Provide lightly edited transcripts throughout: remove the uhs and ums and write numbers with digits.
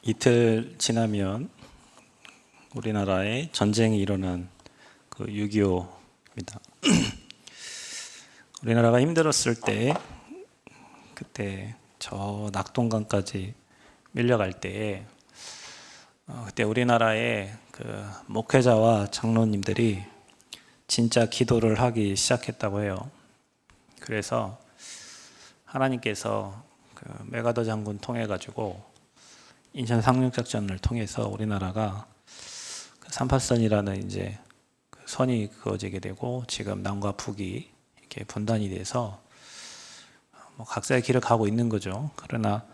이틀 지나면 우리나라에 전쟁이 일어난 그 6.25입니다. 우리나라가 힘들었을 때, 그때 저 낙동강까지 밀려갈 때, 그때 우리나라의 그 목회자와 장로님들이 진짜 기도를 하기 시작했다고 해요. 그래서 하나님께서 그 메가더 장군 통해 가지고 인천 상륙작전을 통해서 우리나라가 그 38선이라는 이제 그 선이 그어지게 되고 지금 남과 북이 이렇게 분단이 돼서 뭐 각자의 길을 가고 있는 거죠. 그러나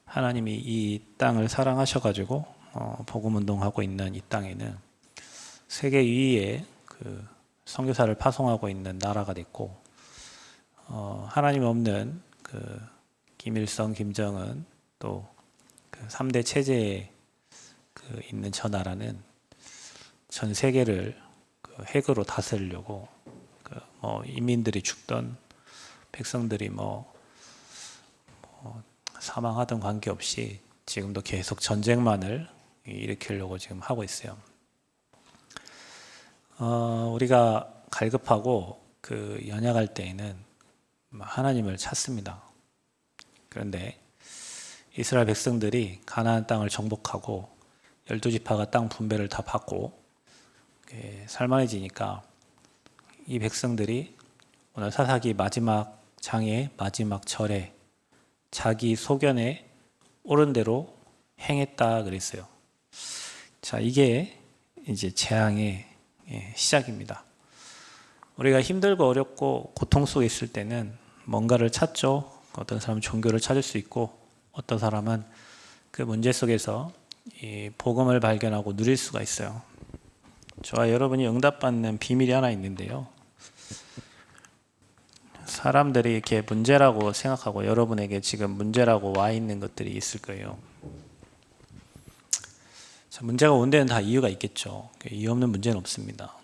하나님이 이 땅을 사랑하셔가지고 복음 운동하고 있는 이 땅에는 세계 위에 그 선교사를 파송하고 있는 나라가 됐고 하나님 없는 그 김일성, 김정은 또 그 3대 체제에 그 있는 저 나라는 전 세계를 그 핵으로 다스리려고 그 뭐 인민들이 죽던 백성들이 뭐 사망하던 관계없이 지금도 계속 전쟁만을 일으키려고 지금 하고 있어요. 우리가 갈급하고 그 연약할 때에는 하나님을 찾습니다. 그런데 이스라엘 백성들이 가나안 땅을 정복하고 12지파가 땅 분배를 다 받고 살만해지니까 이 백성들이 오늘 사사기 마지막 장의 마지막 절에 자기 소견에 옳은 대로 행했다 그랬어요. 자, 이게 이제 재앙의 시작입니다. 우리가 힘들고 어렵고 고통 속에 있을 때는 뭔가를 찾죠. 어떤 사람은 종교를 찾을 수 있고 어떤 사람은 그 문제 속에서 이 복음을 발견하고 누릴 수가 있어요. 저와 여러분이 응답받는 비밀이 하나 있는데요. 사람들이 이렇게 문제라고 생각하고 여러분에게 지금 문제라고 와 있는 것들이 있을 거예요. 문제가 온 데는 다 이유가 있겠죠. 이유 없는 문제는 없습니다.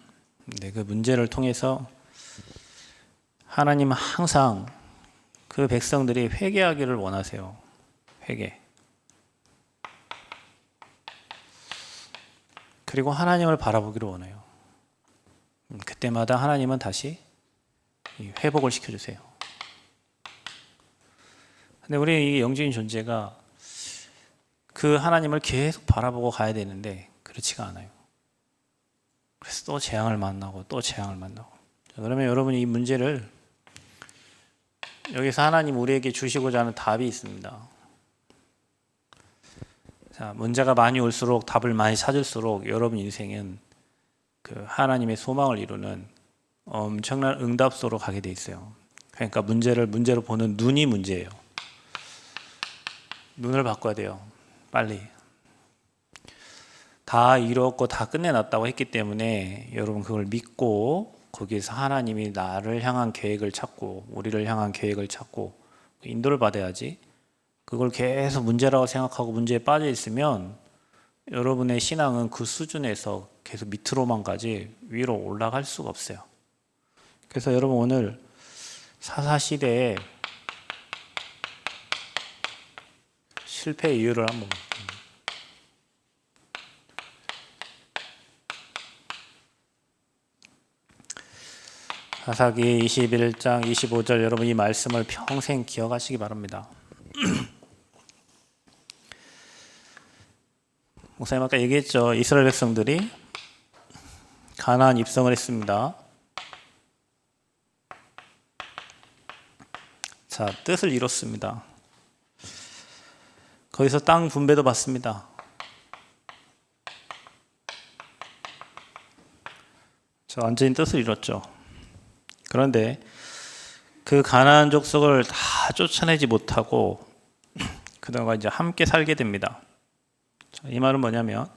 근데 그 문제를 통해서 하나님은 항상 그 백성들이 회개하기를 원하세요. 회개. 그리고 하나님을 바라보기를 원해요. 그때마다 하나님은 다시 회복을 시켜주세요. 근데 우리 이 영적인 존재가 그 하나님을 계속 바라보고 가야 되는데 그렇지가 않아요. 그래서 또 재앙을 만나고 또 재앙을 만나고. 그러면 여러분이 이 문제를 여기서 하나님 우리에게 주시고자 하는 답이 있습니다. 자, 문제가 많이 올수록 답을 많이 찾을수록 여러분 인생은 그 하나님의 소망을 이루는 엄청난 응답소로 가게 돼 있어요. 그러니까 문제를 문제로 보는 눈이 문제예요. 눈을 바꿔야 돼요. 빨리. 다 이뤘고 다 끝내놨다고 했기 때문에 여러분 그걸 믿고 거기에서 하나님이 나를 향한 계획을 찾고 우리를 향한 계획을 찾고 인도를 받아야지. 그걸 계속 문제라고 생각하고 문제에 빠져 있으면 여러분의 신앙은 그 수준에서 계속 밑으로만 가지 위로 올라갈 수가 없어요. 그래서 여러분 오늘 사사시대의 실패 이유를 한번 사사기 21장 25절 여러분 이 말씀을 평생 기억하시기 바랍니다. 목사님 아까 얘기했죠. 이스라엘 백성들이 가나안 입성을 했습니다. 자, 뜻을 이뤘습니다. 거기서 땅 분배도 받습니다. 자, 완전히 뜻을 이뤘죠. 그런데 그 가나안 족속을 다 쫓아내지 못하고 그들과 이제 함께 살게 됩니다. 자, 이 말은 뭐냐면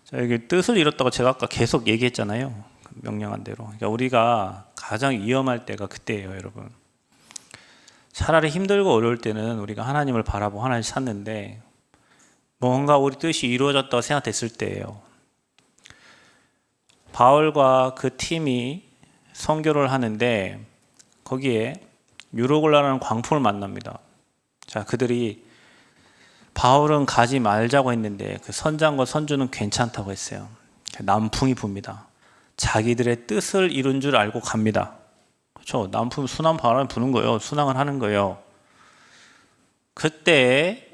자, 여기 뜻을 이뤘다고 제가 아까 계속 얘기했잖아요. 명령한 대로. 그러니까 우리가 가장 위험할 때가 그때예요, 여러분. 차라리 힘들고 어려울 때는 우리가 하나님을 바라보고 하나님을 찾는데 뭔가 우리 뜻이 이루어졌다고 생각됐을 때예요. 바울과 그 팀이 선교를 하는데 거기에 유로굴라라는 광풍을 만납니다. 자, 그들이 바울은 가지 말자고 했는데 그 선장과 선주는 괜찮다고 했어요. 남풍이 붑니다. 자기들의 뜻을 이룬 줄 알고 갑니다. 그렇죠? 남풍 순환 바람이 부는 거예요. 순항을 하는 거예요. 그때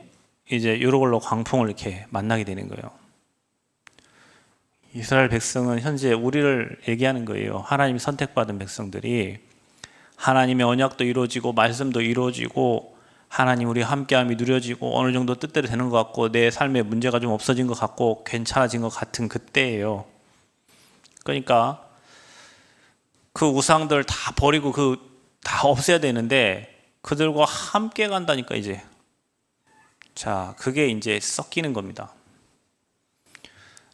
이제 요로골로 광풍을 이렇게 만나게 되는 거예요. 이스라엘 백성은 현재 우리를 얘기하는 거예요. 하나님이 선택받은 백성들이 하나님의 언약도 이루어지고 말씀도 이루어지고 하나님 우리 함께함이 누려지고 어느 정도 뜻대로 되는 것 같고 내 삶에 문제가 좀 없어진 것 같고 괜찮아진 것 같은 그때예요. 그러니까 그 우상들 다 버리고 다 없애야 되는데 그들과 함께 간다니까 이제. 자, 그게 이제 섞이는 겁니다.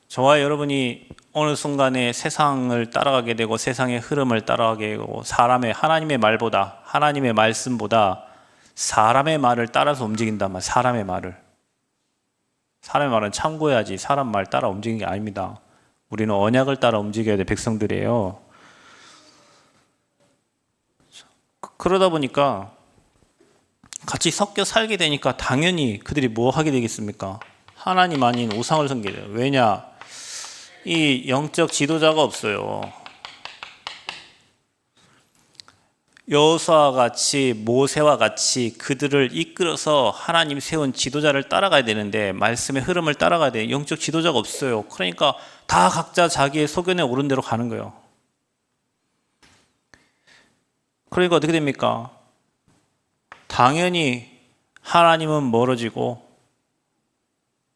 저와 여러분이 어느 순간에 세상을 따라가게 되고 세상의 흐름을 따라가게 되고 하나님의 말보다 하나님의 말씀보다 사람의 말을 따라서 움직인단 말이에요. 사람의 말은 참고해야지 사람 말 따라 움직이는 게 아닙니다. 우리는 언약을 따라 움직여야 될 백성들이에요. 그러다 보니까 같이 섞여 살게 되니까 당연히 그들이 뭐 하게 되겠습니까? 하나님 아닌 우상을 섬기게 돼요. 왜냐? 이 영적 지도자가 없어요. 여호수아와 같이 모세와 같이 그들을 이끌어서 하나님 세운 지도자를 따라가야 되는데 말씀의 흐름을 따라가야 돼. 영적 지도자가 없어요. 그러니까 다 각자 자기의 소견에 오른 대로 가는 거예요. 그러니까 어떻게 됩니까? 당연히 하나님은 멀어지고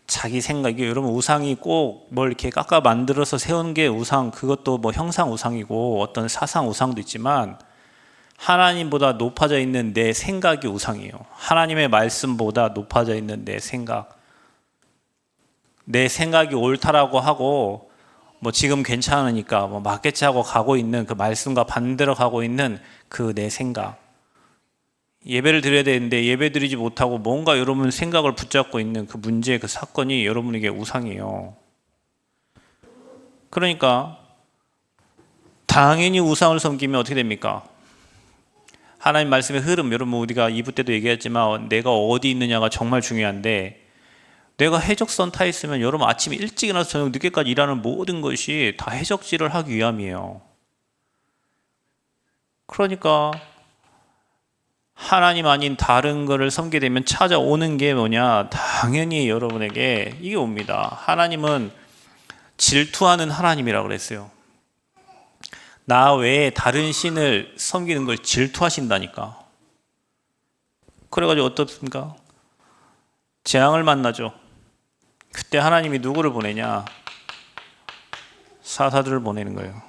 자기 생각이 여러분 우상이 꼭 뭘 이렇게 깎아 만들어서 세운 게 우상 그것도 뭐 형상 우상이고 어떤 사상 우상도 있지만 하나님보다 높아져 있는 내 생각이 우상이에요. 하나님의 말씀보다 높아져 있는 내 생각이 옳다라고 하고 뭐 지금 괜찮으니까 뭐 맞겠지 하고 가고 있는 그 말씀과 반대로 가고 있는 그 내 생각. 예배를 드려야 되는데 예배 드리지 못하고 뭔가 여러분 생각을 붙잡고 있는 그 문제, 그 사건이 여러분에게 우상이에요. 그러니까 당연히 우상을 섬기면 어떻게 됩니까? 하나님 말씀의 흐름, 여러분 우리가 2부 때도 얘기했지만 내가 어디 있느냐가 정말 중요한데 내가 해적선 타 있으면 여러분 아침에 일찍 일어나서 저녁 늦게까지 일하는 모든 것이 다 해적질을 하기 위함이에요. 그러니까 하나님 아닌 다른 것을 섬기게 되면 찾아오는 게 뭐냐? 당연히 여러분에게 이게 옵니다. 하나님은 질투하는 하나님이라고 그랬어요. 나 외에 다른 신을 섬기는 걸 질투하신다니까. 그래가지고 어떻습니까? 재앙을 만나죠. 그때 하나님이 누구를 보내냐? 사사들을 보내는 거예요.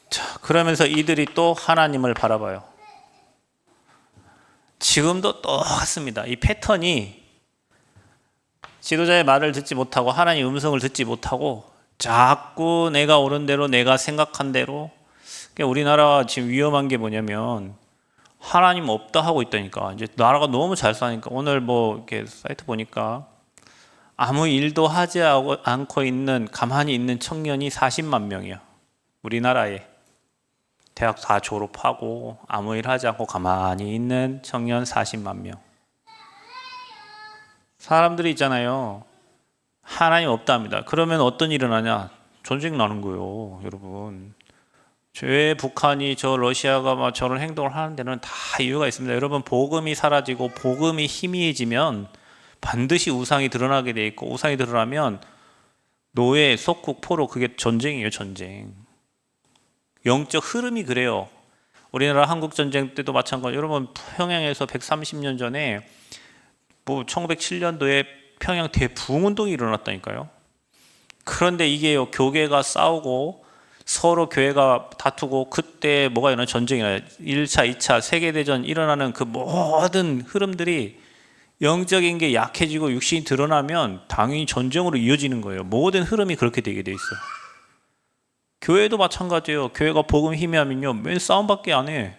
자, 그러면서 이들이 또 하나님을 바라봐요. 지금도 똑같습니다. 이 패턴이 지도자의 말을 듣지 못하고 하나님의 음성을 듣지 못하고 자꾸 내가 옳은 대로 내가 생각한 대로. 그러니까 우리나라 지금 위험한 게 뭐냐면 하나님 없다 하고 있다니까. 이제 나라가 너무 잘 사니까 오늘 뭐 이렇게 사이트 보니까 아무 일도 하지 않고 있는 가만히 있는 청년이 40만 명이야. 우리나라에 대학 다 졸업하고 아무 일 하지 않고 가만히 있는 청년 40만 명. 사람들이 있잖아요. 하나님 없다 합니다. 그러면 어떤 일이 일어나냐? 전쟁 나는 거예요, 여러분. 왜 북한이 저 러시아가 막 저런 행동을 하는 데는 다 이유가 있습니다. 여러분, 복음이 사라지고 복음이 희미해지면 반드시 우상이 드러나게 돼 있고 우상이 드러나면 노예, 속국, 포로 그게 전쟁이에요, 전쟁. 영적 흐름이 그래요. 우리나라 한국전쟁 때도 마찬가지로 여러분 평양에서 130년 전에 뭐 1907년도에 평양 대부흥운동이 일어났다니까요. 그런데 이게요, 교계가 싸우고 서로 교회가 다투고 그때 뭐가 일어나? 전쟁이 나요. 1차, 2차 세계대전 일어나는 그 모든 흐름들이 영적인 게 약해지고 육신이 드러나면 당연히 전쟁으로 이어지는 거예요. 모든 흐름이 그렇게 되게 돼 있어요. 교회도 마찬가지예요. 교회가 복음 희미하면요, 맨 싸움밖에 안 해.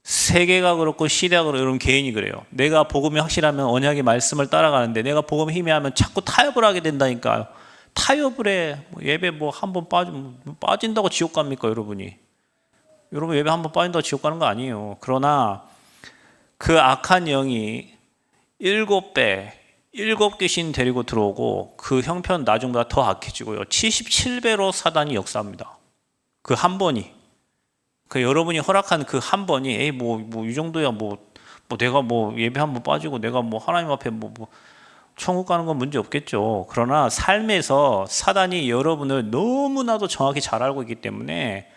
세계가 그렇고 시대가 그렇고 여러분 개인이 그래요. 내가 복음이 확실하면 언약의 말씀을 따라가는데 내가 복음 희미하면 자꾸 타협을 하게 된다니까요. 타협을 해. 예배 뭐 한 번 빠진다고 지옥 갑니까, 여러분이? 여러분 예배 한 번 빠진다고 지옥 가는 거 아니에요. 그러나 그 악한 영이 7배, 7귀신 데리고 들어오고 그 형편 나중보다 더 악해지고요. 77배로 사단이 역사합니다. 그 한 번이. 그 여러분이 허락한 그 한 번이 에이 뭐 이 정도야 뭐 내가 뭐 예배 한번 빠지고 내가 뭐 하나님 앞에 뭐 천국 가는 건 문제 없겠죠. 그러나 삶에서 사단이 여러분을 너무나도 정확히 잘 알고 있기 때문에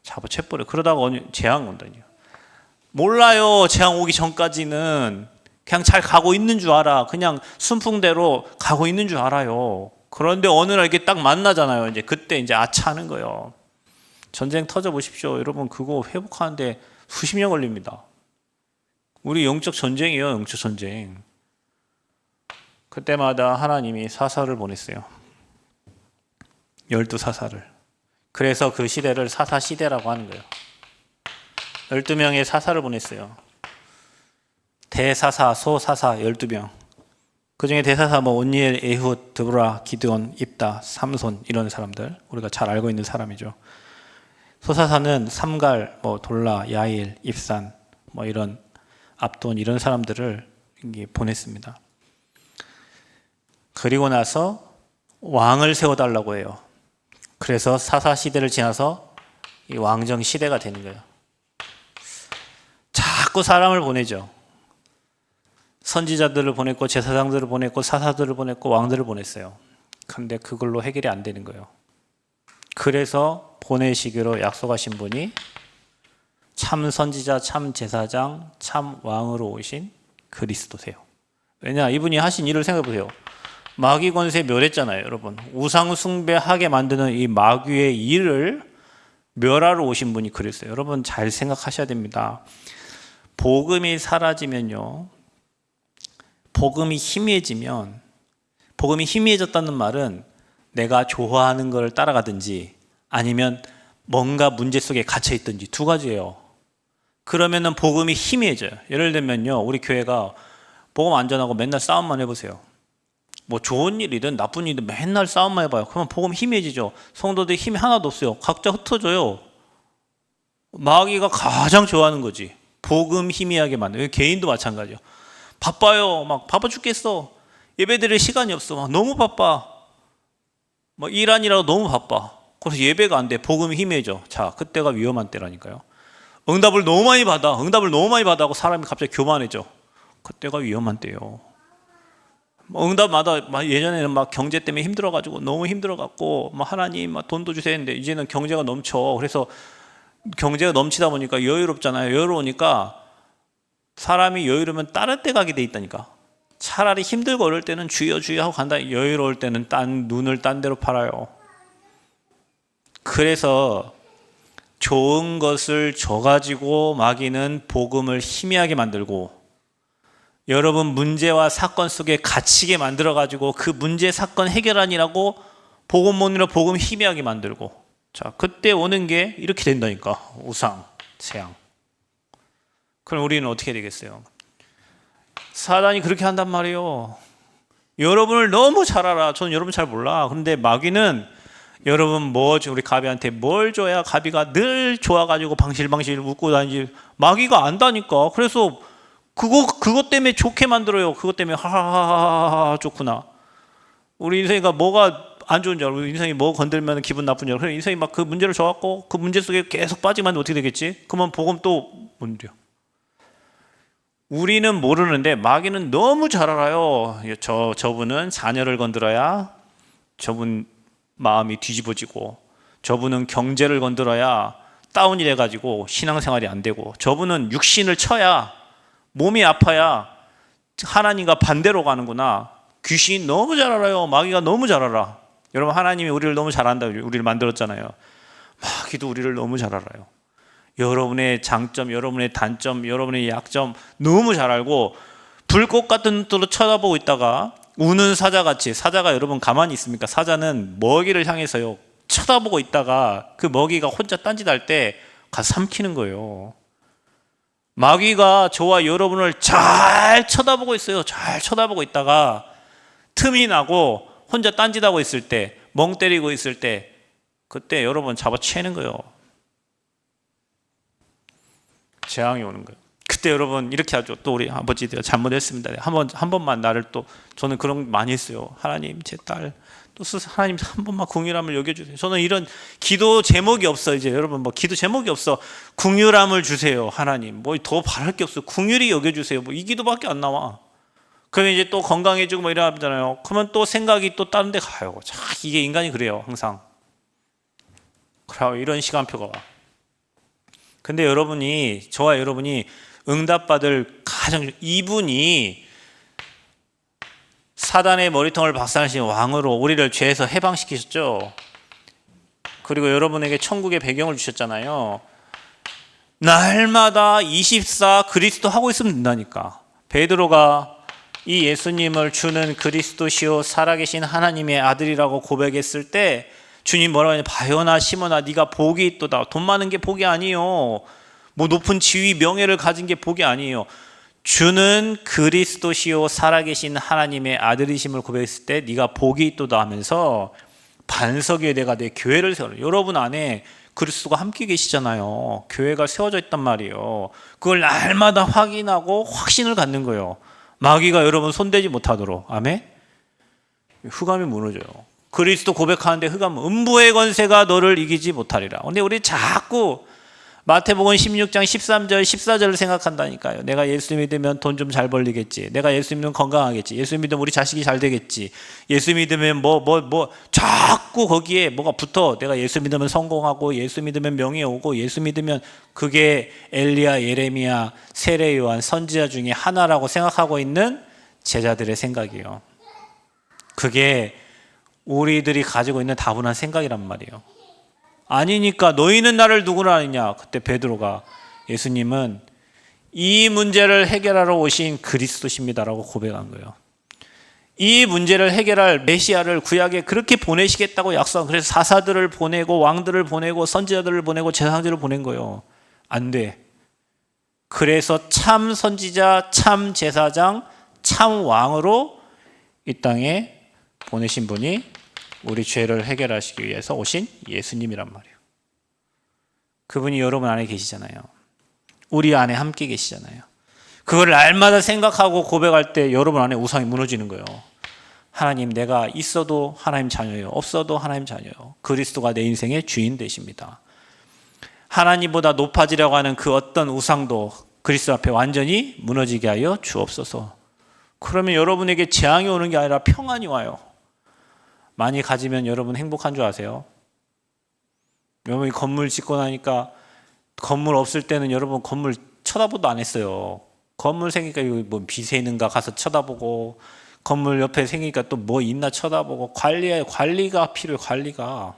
잡아채버려. 그러다가 재앙 온다니요. 몰라요. 재앙 오기 전까지는 그냥 잘 가고 있는 줄 알아. 그냥 순풍대로 가고 있는 줄 알아요. 그런데 어느 날 이렇게 딱 만나잖아요. 이제 그때 이제 아차하는 거예요. 전쟁 터져 보십시오. 여러분 그거 회복하는데 수십 년 걸립니다. 우리 영적 전쟁이에요. 영적 전쟁. 그때마다 하나님이 사사를 보냈어요. 12사사를. 그래서 그 시대를 사사 시대라고 하는 거예요. 12명의 사사를 보냈어요. 대사사, 소사사 12명. 그 중에 대사사 온니엘, 에훗, 드보라, 기드온, 입다, 삼손 이런 사람들. 우리가 잘 알고 있는 사람이죠. 소사사는 삼갈, 돌라, 야일, 입산 이런 압돈 이런 사람들을 보냈습니다. 그리고 나서 왕을 세워달라고 해요. 그래서 사사 시대를 지나서 이 왕정 시대가 되는 거예요. 자꾸 사람을 보내죠. 선지자들을 보냈고 제사장들을 보냈고 사사들을 보냈고 왕들을 보냈어요. 근데 그걸로 해결이 안 되는 거예요. 그래서 보내시기로 약속하신 분이 참 선지자, 참 제사장, 참 왕으로 오신 그리스도세요. 왜냐? 이분이 하신 일을 생각해 보세요. 마귀 권세 멸했잖아요, 여러분. 우상 숭배하게 만드는 이 마귀의 일을 멸하러 오신 분이 그랬어요. 여러분 잘 생각하셔야 됩니다. 복음이 사라지면요, 복음이 희미해지면, 복음이 희미해졌다는 말은 내가 좋아하는 걸 따라가든지 아니면 뭔가 문제 속에 갇혀 있든지 두 가지예요. 그러면은 복음이 희미해져요. 예를 들면요, 우리 교회가 복음 안 전하고 맨날 싸움만 해보세요. 뭐 좋은 일이든 나쁜 일이든 맨날 싸움만 해봐요. 그러면 복음 희미해지죠. 성도들 힘이 하나도 없어요. 각자 흩어져요. 마귀가 가장 좋아하는 거지. 복음 희미하게 만들어요. 개인도 마찬가지예요. 바빠요. 막 바빠 죽겠어. 예배드릴 시간이 없어. 막 너무 바빠. 막 일하느라고 너무 바빠. 그래서 예배가 안 돼. 복음이 희미해져. 자, 그때가 위험한 때라니까요. 응답을 너무 많이 받아. 응답을 너무 많이 받아 하고 사람이 갑자기 교만해져. 그때가 위험한 때요. 응답마다 예전에는 막 경제 때문에 힘들어가지고 너무 힘들어갖고 막 하나님 막 돈도 주세요 했는데 이제는 경제가 넘쳐. 그래서 경제가 넘치다 보니까 여유롭잖아요. 여유로우니까 사람이 여유로우면 다른 데 가게 돼 있다니까. 차라리 힘들고 어려울 때는 주여 주여 하고 간다. 여유로울 때는 눈을 딴 데로 팔아요. 그래서 좋은 것을 줘가지고 마귀는 복음을 희미하게 만들고, 여러분 문제와 사건 속에 갇히게 만들어가지고 그 문제 사건 해결하느라고 복음 못 이루어 복음 희미하게 만들고, 자, 그때 오는 게 이렇게 된다니까. 우상, 재앙. 그럼 우리는 어떻게 되겠어요? 사단이 그렇게 한단 말이에요. 여러분을 너무 잘 알아. 저는 여러분 잘 몰라. 그런데 마귀는 여러분 우리 가비한테 뭘 줘야 가비가 늘 좋아가지고 방실방실 웃고 다니지. 마귀가 안다니까. 그래서 그것 때문에 좋게 만들어요. 그것 때문에 하하하하 좋구나. 우리 인생이가 뭐가 안 좋은 줄 알고, 우리 인생이 뭐 건들면 기분 나쁜 줄 알고, 그래 인생이 막 그 문제를 줘갖고 그 문제 속에 계속 빠지면 어떻게 되겠지? 그러면 복음 또 문제야. 우리는 모르는데 마귀는 너무 잘 알아요. 저분은 자녀를 건드려야 저분 마음이 뒤집어지고, 저분은 경제를 건드려야 다운이 돼가지고 신앙생활이 안 되고, 저분은 육신을 쳐야 몸이 아파야 하나님과 반대로 가는구나. 귀신이 너무 잘 알아요. 마귀가 너무 잘 알아. 여러분 하나님이 우리를 너무 잘 안다. 우리를 만들었잖아요. 마귀도 우리를 너무 잘 알아요. 여러분의 장점, 여러분의 단점, 여러분의 약점 너무 잘 알고, 불꽃 같은 눈으로 쳐다보고 있다가 우는 사자같이, 사자가 여러분 가만히 있습니까? 사자는 먹이를 향해서요 쳐다보고 있다가 그 먹이가 혼자 딴짓할 때 가서 삼키는 거예요. 마귀가 저와 여러분을 잘 쳐다보고 있어요. 잘 쳐다보고 있다가 틈이 나고 혼자 딴짓하고 있을 때, 멍 때리고 있을 때, 그때 여러분 잡아채는 거예요. 재앙이 오는 거예요. 그때 여러분 이렇게 하죠. 또 우리 아버지들 잘못했습니다. 한 번만 나를 또 저는 그런 거 많이 했어요. 하나님 제 딸 또 하나님 한 번만 긍휼함을 여겨주세요. 저는 이런 기도 제목이 없어. 이제 여러분 뭐 기도 제목이 없어. 긍휼함을 주세요. 하나님 뭐 더 바랄 게 없어. 긍휼히 여겨주세요. 뭐 이 기도밖에 안 나와. 그러면 이제 또 건강해지고 뭐 이러잖아요. 그러면 또 생각이 또 다른 데 가요. 자, 이게 인간이 그래요. 항상. 그래요. 이런 시간표가 와. 근데 여러분이 저와 여러분이 응답받을 가장 이분이 사단의 머리통을 박살내신 왕으로 우리를 죄에서 해방시키셨죠. 그리고 여러분에게 천국의 배경을 주셨잖아요. 날마다 24 그리스도 하고 있으면 된다니까. 베드로가 이 예수님을 주는 그리스도시요 살아계신 하나님의 아들이라고 고백했을 때 주님 뭐라고 하냐? 바요나 시몬아 네가 복이 있도다. 돈 많은 게 복이 아니요. 뭐 높은 지위 명예를 가진 게 복이 아니에요. 주는 그리스도시요 살아계신 하나님의 아들이심을 고백했을 때 네가 복이 있도다 하면서 반석 위에 내가 내 교회를 세워라. 여러분 안에 그리스도가 함께 계시잖아요. 교회가 세워져 있단 말이에요. 그걸 날마다 확인하고 확신을 갖는 거예요. 마귀가 여러분 손대지 못하도록. 아멘. 흑암이 무너져요. 그리스도 고백하는데 흑암 음부의 권세가 너를 이기지 못하리라. 근데 우리 자꾸 마태복음 16장 13절 14절을 생각한다니까요. 내가 예수 믿으면 돈 좀 잘 벌리겠지. 내가 예수 믿으면 건강하겠지. 예수 믿으면 우리 자식이 잘 되겠지. 예수 믿으면 자꾸 거기에 뭐가 붙어. 내가 예수 믿으면 성공하고 예수 믿으면 명예 오고 예수 믿으면 그게 엘리야, 예레미야, 세례 요한 선지자 중에 하나라고 생각하고 있는 제자들의 생각이에요. 그게 우리들이 가지고 있는 다분한 생각이란 말이에요. 아니니까 너희는 나를 누구라 하느냐. 그때 베드로가 예수님은 이 문제를 해결하러 오신 그리스도십니다라고 고백한 거예요. 이 문제를 해결할 메시아를 구약에 그렇게 보내시겠다고 약속한. 그래서 사사들을 보내고 왕들을 보내고 선지자들을 보내고 제사장들을 보낸 거예요. 안 돼. 그래서 참 선지자, 참 제사장, 참 왕으로 이 땅에 보내신 분이 우리 죄를 해결하시기 위해서 오신 예수님이란 말이에요. 그분이 여러분 안에 계시잖아요. 우리 안에 함께 계시잖아요. 그걸 날마다 생각하고 고백할 때 여러분 안에 우상이 무너지는 거예요. 하나님 내가 있어도 하나님 자녀예요. 없어도 하나님 자녀예요. 그리스도가 내 인생의 주인 되십니다. 하나님보다 높아지려고 하는 그 어떤 우상도 그리스도 앞에 완전히 무너지게 하여 주옵소서. 그러면 여러분에게 재앙이 오는 게 아니라 평안이 와요. 많이 가지면 여러분 행복한 줄 아세요? 여러분이 건물 짓고 나니까 건물 없을 때는 여러분 건물 쳐다보도 안 했어요. 건물 생기니까 이거 뭐 비 새는가 가서 쳐다보고 건물 옆에 생기니까 또 뭐 있나 쳐다보고 관리가 필요해요. 관리가.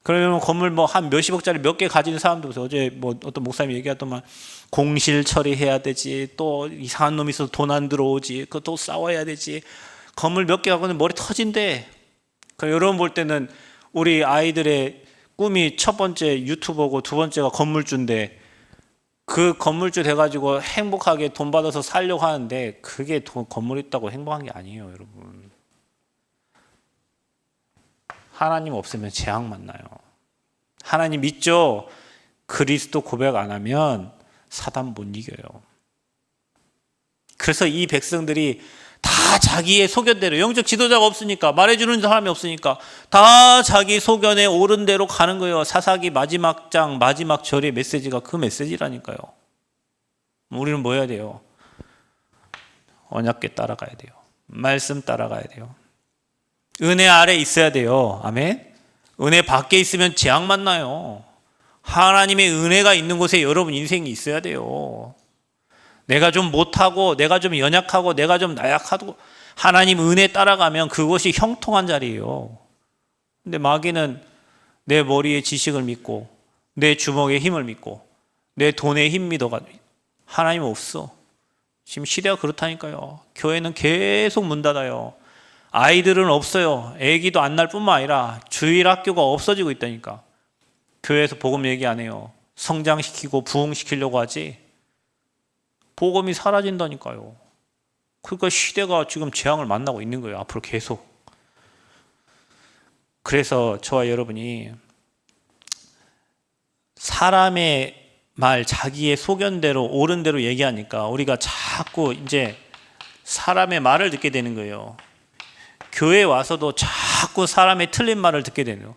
그러면 건물 뭐 한 몇십억짜리 몇 개 가진 사람도 보세요. 어제 뭐 어떤 목사님이 얘기하더만 공실 처리해야 되지. 또 이상한 놈이 있어서 돈 안 들어오지. 그것도 싸워야 되지. 건물 몇 개 갖고는 머리 터진대. 여러분 볼 때는 우리 아이들의 꿈이 첫 번째 유튜버고 두 번째가 건물주인데 그 건물주 돼가지고 행복하게 돈 받아서 살려고 하는데 그게 건물 있다고 행복한 게 아니에요. 여러분 하나님 없으면 재앙 만나요. 하나님 믿죠? 그리스도 고백 안 하면 사단 못 이겨요. 그래서 이 백성들이 다 자기의 소견대로 영적 지도자가 없으니까 말해주는 사람이 없으니까 다 자기 소견에 옳은 대로 가는 거예요. 사사기 마지막 장 마지막 절의 메시지가 그 메시지라니까요. 우리는 뭐 해야 돼요? 언약궤 따라가야 돼요. 말씀 따라가야 돼요. 은혜 아래 있어야 돼요. 아멘. 은혜 밖에 있으면 재앙 만나요. 하나님의 은혜가 있는 곳에 여러분 인생이 있어야 돼요. 내가 좀 못하고 내가 좀 연약하고 내가 좀 나약하고 하나님 은혜 따라가면 그것이 형통한 자리예요. 근데 마귀는 내 머리의 지식을 믿고 내 주먹의 힘을 믿고 내 돈의 힘 믿어가지고 하나님 없어. 지금 시대가 그렇다니까요. 교회는 계속 문 닫아요. 아이들은 없어요. 아기도 안 날 뿐만 아니라 주일 학교가 없어지고 있다니까. 교회에서 복음 얘기 안 해요. 성장시키고 부흥시키려고 하지 복음이 사라진다니까요. 그러니까 시대가 지금 재앙을 만나고 있는 거예요. 앞으로 계속. 그래서 저와 여러분이 사람의 자기의 소견대로 옳은 대로 얘기하니까 우리가 자꾸 이제 사람의 말을 듣게 되는 거예요. 교회에 와서도 자꾸 사람의 틀린 말을 듣게 되네요.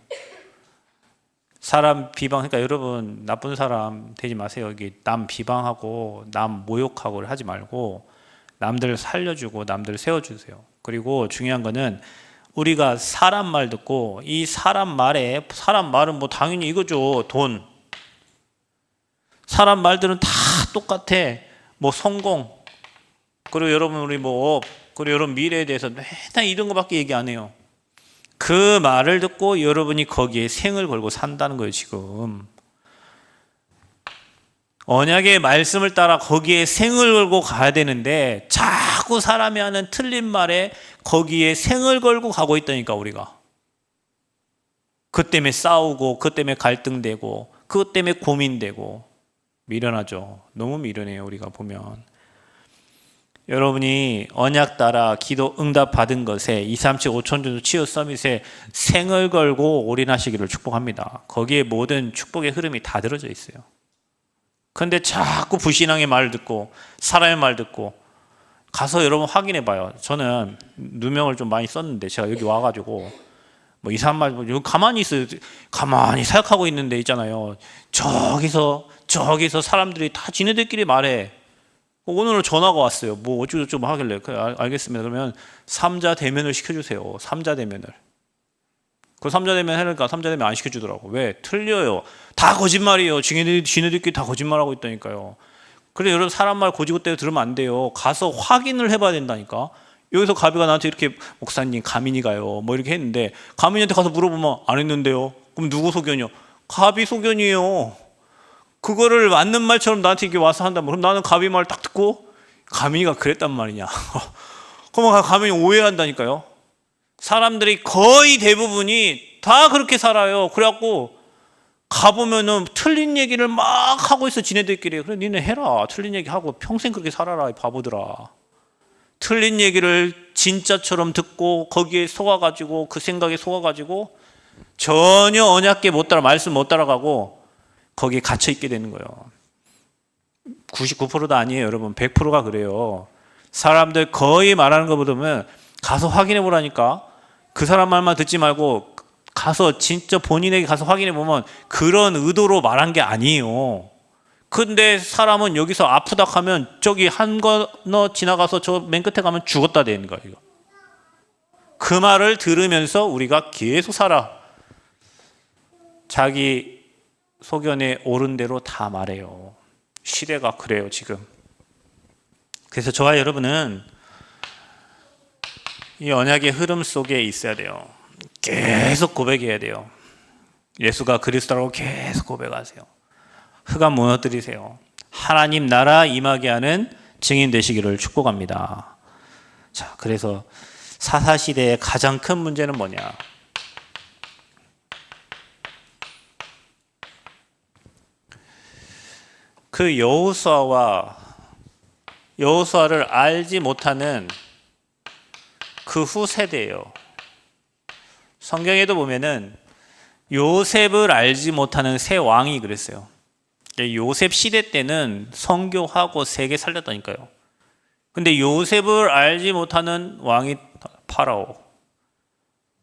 사람 비방, 그러니까 여러분 나쁜 사람 되지 마세요. 여기 남 비방하고 남 모욕하고 하지 말고 남들 살려주고 남들 세워주세요. 그리고 중요한 거는 우리가 사람 말 듣고 이 사람 말은 뭐 당연히 이거죠. 돈. 사람 말들은 다 똑같아. 뭐 성공. 그리고 여러분 우리 뭐 업. 그리고 여러분 미래에 대해서 맨날 이런 거밖에 얘기 안 해요. 그 말을 듣고 여러분이 거기에 생을 걸고 산다는 거예요, 지금. 언약의 말씀을 따라 거기에 생을 걸고 가야 되는데 자꾸 사람이 하는 틀린 말에 거기에 생을 걸고 가고 있다니까, 우리가. 그것 때문에 싸우고 그것 때문에 갈등되고 그것 때문에 고민되고 미련하죠. 너무 미련해요, 우리가 보면. 여러분이 언약 따라 기도 응답 받은 것에 2, 3, 7, 5천 정도 치유 서밋에 생을 걸고 올인하시기를 축복합니다. 거기에 모든 축복의 흐름이 다 들어져 있어요. 그런데 자꾸 불신앙의 말을 듣고 사람의 말 듣고 가서 여러분 확인해 봐요. 저는 누명을 좀 많이 썼는데 제가 여기 와가지고 뭐 이상한 말, 여기 가만히 있어요. 가만히 생각하고 있는데 있잖아요. 저기서 사람들이 다 지네들끼리 말해. 오늘은 전화가 왔어요. 뭐 어쩌고저쩌고 하길래 알겠습니다. 그러면 3자 대면을 시켜주세요. 3자 대면을. 그 3자 대면 하니까 3자 대면 안 시켜주더라고. 왜? 틀려요. 다 거짓말이에요. 지네들끼리 다 거짓말하고 있다니까요. 그래 여러분 사람 말 고지고대로 들으면 안 돼요. 가서 확인을 해봐야 된다니까. 여기서 가비가 나한테 이렇게 목사님 가민이가요 뭐 이렇게 했는데 가민이한테 가서 물어보면 안 했는데요. 그럼 누구 소견이요? 가비 소견이에요. 그거를 맞는 말처럼 나한테 이렇게 와서 한다면 그럼 나는 가비 말 딱 듣고 가민이가 그랬단 말이냐. 그러면 가민이 오해한다니까요. 사람들이 거의 대부분이 다 그렇게 살아요. 그래갖고 가보면은 틀린 얘기를 막 하고 있어 지네들끼리. 그래 니네 해라. 틀린 얘기 하고 평생 그렇게 살아라 이 바보들아. 틀린 얘기를 진짜처럼 듣고 거기에 속아가지고 그 생각에 속아가지고 전혀 언약계 못 따라 말씀 못 따라가고 거기에 갇혀 있게 되는 거예요. 99%도 아니에요, 여러분. 100%가 그래요. 사람들 거의 말하는 거 보면 가서 확인해 보라니까. 그 사람 말만 듣지 말고 가서 진짜 본인에게 가서 확인해 보면 그런 의도로 말한 게 아니에요. 근데 사람은 여기서 아프다 하면 저기 한 건너 지나가서 저 맨 끝에 가면 죽었다 되는 거예요. 그 말을 들으면서 우리가 계속 살아. 자기 소견에 옳은 대로 다 말해요. 시대가 그래요, 지금. 그래서 저와 여러분은 이 언약의 흐름 속에 있어야 돼요. 계속 고백해야 돼요. 예수가 그리스도라고 계속 고백하세요. 흑암 무너뜨리세요. 하나님 나라 임하게 하는 증인 되시기를 축복합니다. 자, 그래서 사사시대의 가장 큰 문제는 뭐냐? 그 여호수아를 알지 못하는 그 후 세대예요. 성경에도 보면은 요셉을 알지 못하는 새 왕이 그랬어요. 요셉 시대 때는 선교하고 세계 살렸다니까요. 근데 요셉을 알지 못하는 왕이 파라오.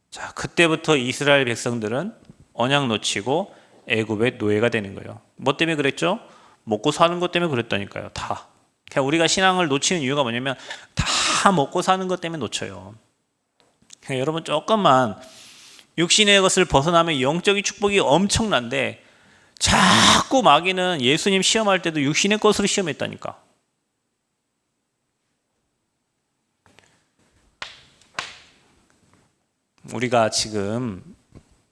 자, 그때부터 이스라엘 백성들은 언약 놓치고 애굽의 노예가 되는 거예요. 뭐 때문에 그랬죠? 먹고 사는 것 때문에 그랬다니까요. 다. 그냥 우리가 신앙을 놓치는 이유가 뭐냐면 다 먹고 사는 것 때문에 놓쳐요. 그러니까 여러분 조금만 육신의 것을 벗어나면 영적인 축복이 엄청난데 자꾸 마귀는 예수님 시험할 때도 육신의 것으로 시험했다니까. 우리가 지금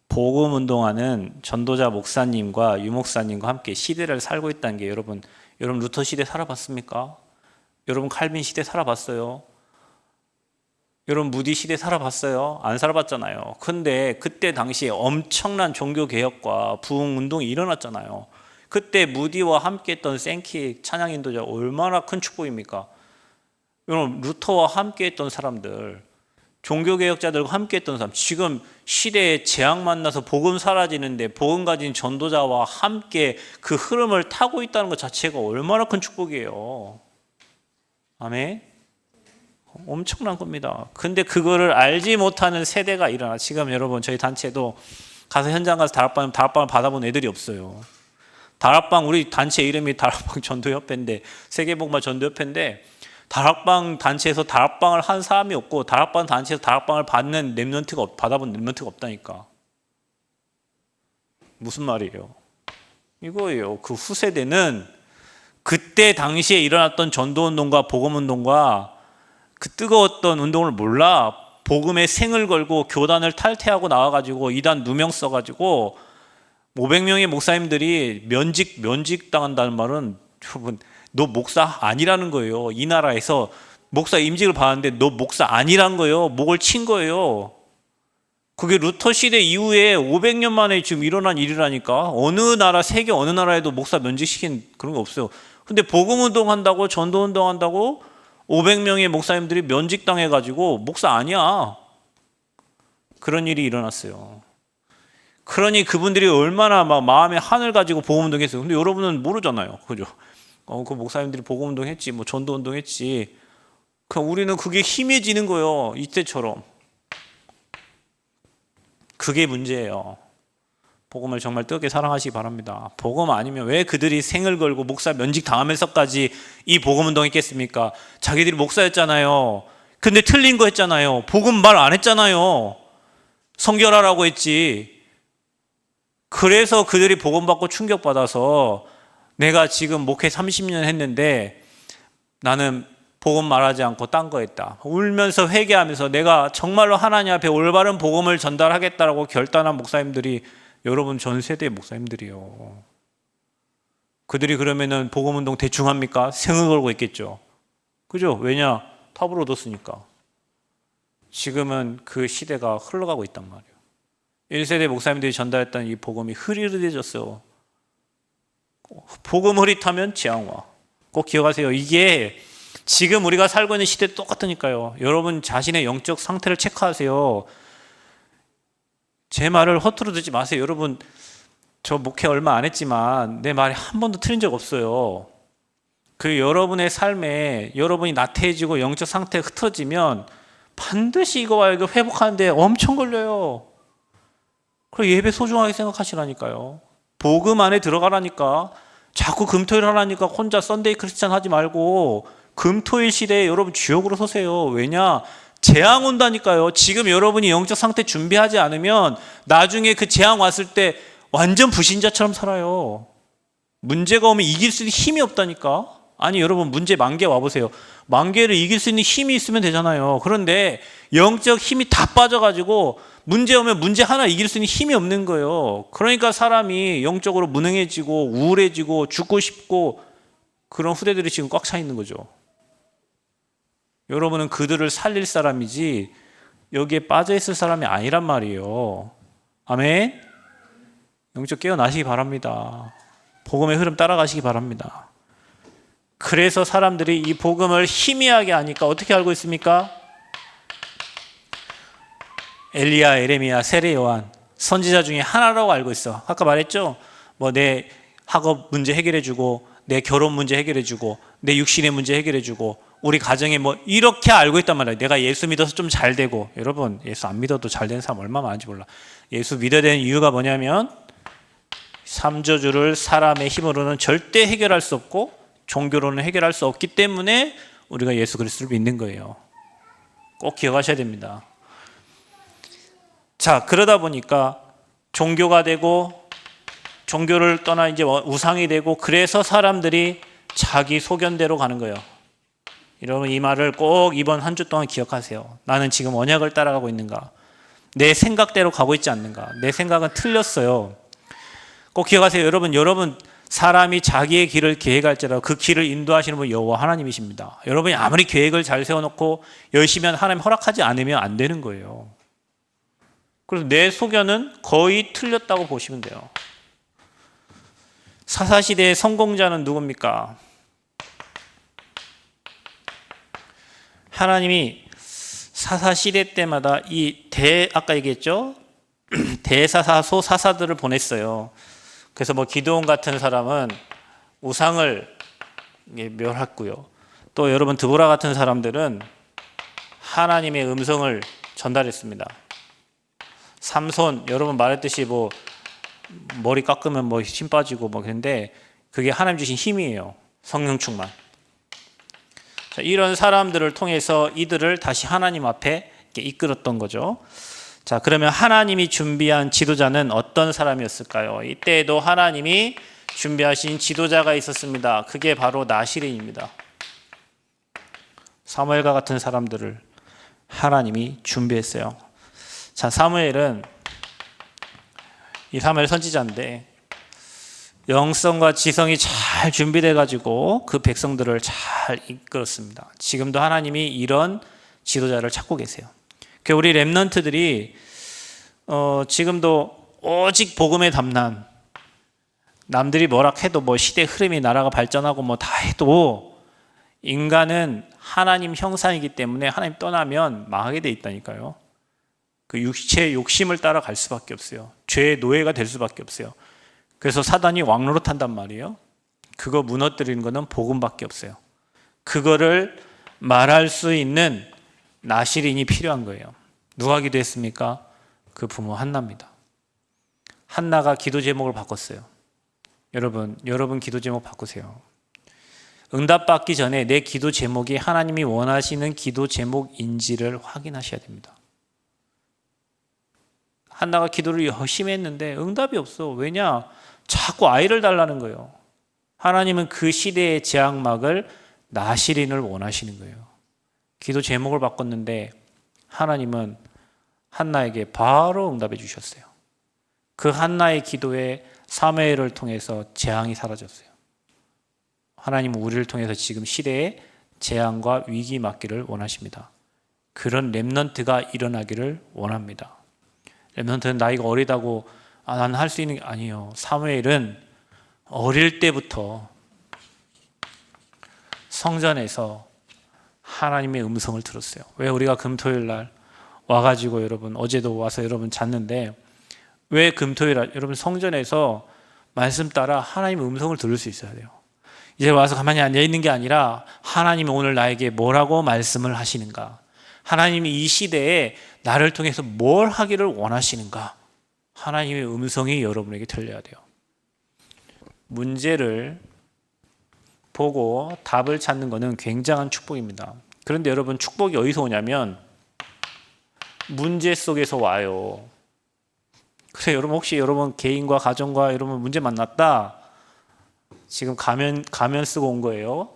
복음 운동하는 전도자 목사님과 유목사님과 함께 시대를 살고 있다는 게 여러분 루터 시대 살아봤습니까? 여러분 칼빈 시대 살아봤어요? 여러분 무디 시대 살아봤어요? 안 살아봤잖아요. 근데 그때 당시에 엄청난 종교개혁과 부흥운동이 일어났잖아요. 그때 무디와 함께 했던 생키 찬양인도자 얼마나 큰 축복입니까? 여러분 루터와 함께 했던 사람들 종교개혁자들과 함께했던 사람, 지금 시대에 재앙 만나서 복음 사라지는데 복음 가진 전도자와 함께 그 흐름을 타고 있다는 것 자체가 얼마나 큰 축복이에요. 아멘. 엄청난 겁니다. 근데 그거를 알지 못하는 세대가 일어나. 지금 여러분 저희 단체도 가서 현장 가서 다락방을 받아본 애들이 없어요. 다락방, 우리 단체 이름이 다락방 전도협회인데, 세계복음화 전도협회인데, 다락방 단체에서 다락방을 한 사람이 없고 다락방 단체에서 다락방을 받는 받아본 랩런트가 없다니까. 무슨 말이에요? 이거예요. 그 후세대는 그때 당시에 일어났던 전도운동과 복음운동과 그 뜨거웠던 운동을 몰라. 복음에 생을 걸고 교단을 탈퇴하고 나와가지고 이단 누명 써가지고 500명의 목사님들이 면직 당한다는 말은, 여러분, 너 목사 아니라는 거예요. 이 나라에서 목사 임직을 받았는데 너 목사 아니란 거예요. 목을 친 거예요. 그게 루터 시대 이후에 500년 만에 지금 일어난 일이라니까. 어느 나라, 세계 어느 나라에도 목사 면직시킨 그런 거 없어요. 근데 복음운동 한다고, 전도운동 한다고 500명의 목사님들이 면직당해가지고 목사 아니야. 그런 일이 일어났어요. 그러니 그분들이 얼마나 막 마음에 한을 가지고 복음운동 했어요. 근데 여러분은 모르잖아요. 그죠? 그 목사님들이 복음운동 했지, 뭐 전도운동 했지. 우리는 그게 희미해지는 거예요. 이때처럼. 그게 문제예요. 복음을 정말 뜨겁게 사랑하시기 바랍니다. 복음 아니면 왜 그들이 생을 걸고 목사 면직 당하면서까지 이 복음운동 했겠습니까? 자기들이 목사였잖아요. 근데 틀린 거 했잖아요. 복음 말 안 했잖아요. 성결하라고 했지. 그래서 그들이 복음받고 충격받아서, 내가 지금 목회 30년 했는데 나는 복음 말하지 않고 딴 거 했다. 울면서 회개하면서 내가 정말로 하나님 앞에 올바른 복음을 전달하겠다라고 결단한 목사님들이, 여러분 전 세대의 목사님들이요. 그들이 그러면은 복음운동 대충 합니까? 생을 걸고 있겠죠. 그죠? 왜냐? 탑을 얻었으니까. 지금은 그 시대가 흘러가고 있단 말이에요. 1세대 목사님들이 전달했던 이 복음이 흐릿해졌어요. 복음 흐릿하면 재앙와. 꼭 기억하세요. 이게 지금 우리가 살고 있는 시대도 똑같으니까요. 여러분 자신의 영적 상태를 체크하세요. 제 말을 허투루 듣지 마세요. 여러분, 저 목회 얼마 안 했지만 내 말이 한 번도 틀린 적 없어요. 그 여러분의 삶에 여러분이 나태해지고 영적 상태가 흐트러지면 반드시 이거 회복하는데 엄청 걸려요. 그리고 예배 소중하게 생각하시라니까요. 복음 안에 들어가라니까. 자꾸 금토일 하라니까 혼자 썬데이 크리스찬 하지 말고 금토일 시대에 여러분 주역으로 서세요. 왜냐? 재앙 온다니까요. 지금 여러분이 영적 상태 준비하지 않으면 나중에 그 재앙 왔을 때 완전 불신자처럼 살아요. 문제가 오면 이길 수 있는 힘이 없다니까. 아니 여러분, 문제 만개 와보세요. 만개를 이길 수 있는 힘이 있으면 되잖아요. 그런데 영적 힘이 다 빠져가지고 문제 오면 문제 하나 이길 수 있는 힘이 없는 거예요. 그러니까 사람이 영적으로 무능해지고 우울해지고 죽고 싶고 그런 후대들이 지금 꽉 차 있는 거죠. 여러분은 그들을 살릴 사람이지 여기에 빠져 있을 사람이 아니란 말이에요. 아멘. 영적 깨어나시기 바랍니다. 복음의 흐름 따라가시기 바랍니다. 그래서 사람들이 이 복음을 희미하게 하니까 어떻게 알고 있습니까? 엘리야, 에레미야, 세례 요한 선지자 중에 하나라고 알고 있어. 아까 말했죠? 뭐 내 학업 문제 해결해주고, 내 결혼 문제 해결해주고, 내 육신의 문제 해결해주고, 우리 가정에 뭐 이렇게 알고 있단 말이에요. 내가 예수 믿어서 좀 잘 되고. 여러분, 예수 안 믿어도 잘 되는 사람 얼마나 많은지 몰라. 예수 믿어야 되는 이유가 뭐냐면 삼저주를 사람의 힘으로는 절대 해결할 수 없고 종교로는 해결할 수 없기 때문에 우리가 예수 그리스도를 믿는 거예요. 꼭 기억하셔야 됩니다. 자, 그러다 보니까 종교가 되고 종교를 떠나 이제 우상이 되고, 그래서 사람들이 자기 소견대로 가는 거예요. 여러분, 이 말을 꼭 이번 한 주 동안 기억하세요. 나는 지금 언약을 따라가고 있는가? 내 생각대로 가고 있지 않는가? 내 생각은 틀렸어요. 꼭 기억하세요. 여러분 사람이 자기의 길을 계획할지라도 그 길을 인도하시는 분 여호와 하나님이십니다. 여러분이 아무리 계획을 잘 세워놓고 열심히 하면 하나님 허락하지 않으면 안 되는 거예요. 그래서 내 소견은 거의 틀렸다고 보시면 돼요. 사사시대의 성공자는 누굽니까? 하나님이 사사 시대 때마다 아까 얘기했죠? 대사사, 소사사들을 보냈어요. 그래서 뭐 기드온 같은 사람은 우상을 멸했고요. 또 여러분 드보라 같은 사람들은 하나님의 음성을 전달했습니다. 삼손, 여러분 말했듯이 뭐 머리 깎으면 뭐 힘 빠지고 뭐 그런데 그게 하나님 주신 힘이에요. 성령 충만. 자, 이런 사람들을 통해서 이들을 다시 하나님 앞에 이끌었던 거죠. 자, 그러면 하나님이 준비한 지도자는 어떤 사람이었을까요? 이때에도 하나님이 준비하신 지도자가 있었습니다. 그게 바로 나시린입니다. 사무엘과 같은 사람들을 하나님이 준비했어요. 자, 사무엘은 이 사무엘 선지자인데 영성과 지성이 잘 준비돼 가지고 그 백성들을 잘 이끌었습니다. 지금도 하나님이 이런 지도자를 찾고 계세요. 우리 렘넌트들이 지금도 오직 복음에 담난, 남들이 뭐라 해도 뭐 시대 흐름이 나라가 발전하고 뭐 다 해도 인간은 하나님 형상이기 때문에 하나님 떠나면 망하게 돼 있다니까요. 그 육체의 욕심을 따라갈 수밖에 없어요. 죄의 노예가 될 수밖에 없어요. 그래서 사단이 왕노릇한단 말이에요. 그거 무너뜨리는 거는 복음밖에 없어요. 그거를 말할 수 있는 나시린이 필요한 거예요. 누가 기도했습니까? 그 부모 한나입니다. 한나가 기도 제목을 바꿨어요. 여러분 기도 제목 바꾸세요. 응답받기 전에 내 기도 제목이 하나님이 원하시는 기도 제목인지를 확인하셔야 됩니다. 한나가 기도를 열심히 했는데 응답이 없어. 왜냐? 자꾸 아이를 달라는 거예요. 하나님은 그 시대의 재앙막을 나시린을 원하시는 거예요. 기도 제목을 바꿨는데 하나님은 한나에게 바로 응답해 주셨어요. 그 한나의 기도에 사무엘을 통해서 재앙이 사라졌어요. 하나님은 우리를 통해서 지금 시대에 재앙과 위기 맞기를 원하십니다. 그런 렘넌트가 일어나기를 원합니다. 렘넌트는 나이가 어리다고 난 할 수 있는 게 아니에요. 사무엘은 어릴 때부터 성전에서 하나님의 음성을 들었어요. 왜 우리가 금토일 날 와가지고 여러분 어제도 와서 여러분 잤는데 왜 금토일 날 여러분 성전에서 말씀 따라 하나님의 음성을 들을 수 있어야 돼요. 이제 와서 가만히 앉아있는 게 아니라 하나님이 오늘 나에게 뭐라고 말씀을 하시는가, 하나님이 이 시대에 나를 통해서 뭘 하기를 원하시는가, 하나님의 음성이 여러분에게 들려야 돼요. 문제를 보고 답을 찾는 것은 굉장한 축복입니다. 그런데 여러분 축복이 어디서 오냐면 문제 속에서 와요. 그래서 여러분 혹시 여러분 개인과 가정과 여러분 문제 만났다, 지금 가면 쓰고 온 거예요.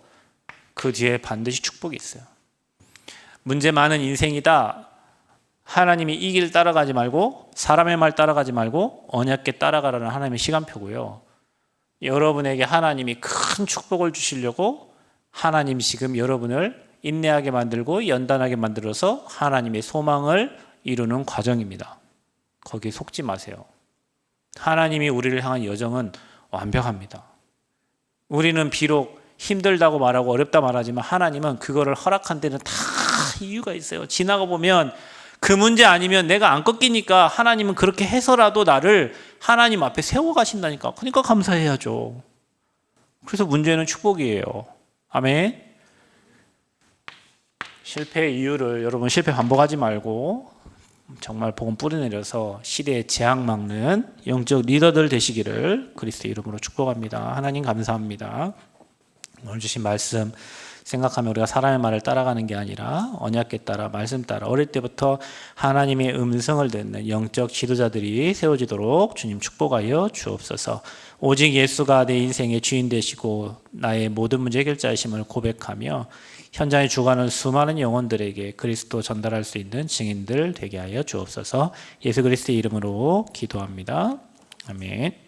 그 뒤에 반드시 축복이 있어요. 문제 많은 인생이다. 하나님이 이 길 따라가지 말고 사람의 말 따라가지 말고 언약궤 따라가라는 하나님의 시간표고요. 여러분에게 하나님이 큰 축복을 주시려고 하나님이 지금 여러분을 인내하게 만들고 연단하게 만들어서 하나님의 소망을 이루는 과정입니다. 거기에 속지 마세요. 하나님이 우리를 향한 여정은 완벽합니다. 우리는 비록 힘들다고 말하고 어렵다 말하지만 하나님은 그거를 허락한 데는 다 이유가 있어요. 지나가 보면 그 문제 아니면 내가 안 꺾이니까 하나님은 그렇게 해서라도 나를 하나님 앞에 세워가신다니까. 그러니까 감사해야죠. 그래서 문제는 축복이에요. 아멘. 실패의 이유를 여러분 실패 반복하지 말고 정말 복음 뿌리내려서 시대의 재앙 막는 영적 리더들 되시기를 그리스도의 이름으로 축복합니다. 하나님 감사합니다. 오늘 주신 말씀 생각하면 우리가 사람의 말을 따라가는 게 아니라 언약궤 따라 말씀 따라 어릴 때부터 하나님의 음성을 듣는 영적 지도자들이 세워지도록 주님 축복하여 주옵소서. 오직 예수가 내 인생의 주인 되시고 나의 모든 문제 해결자이심을 고백하며 현장에 죽어가는 수많은 영혼들에게 그리스도 전달할 수 있는 증인들 되게 하여 주옵소서. 예수 그리스도의 이름으로 기도합니다. 아멘.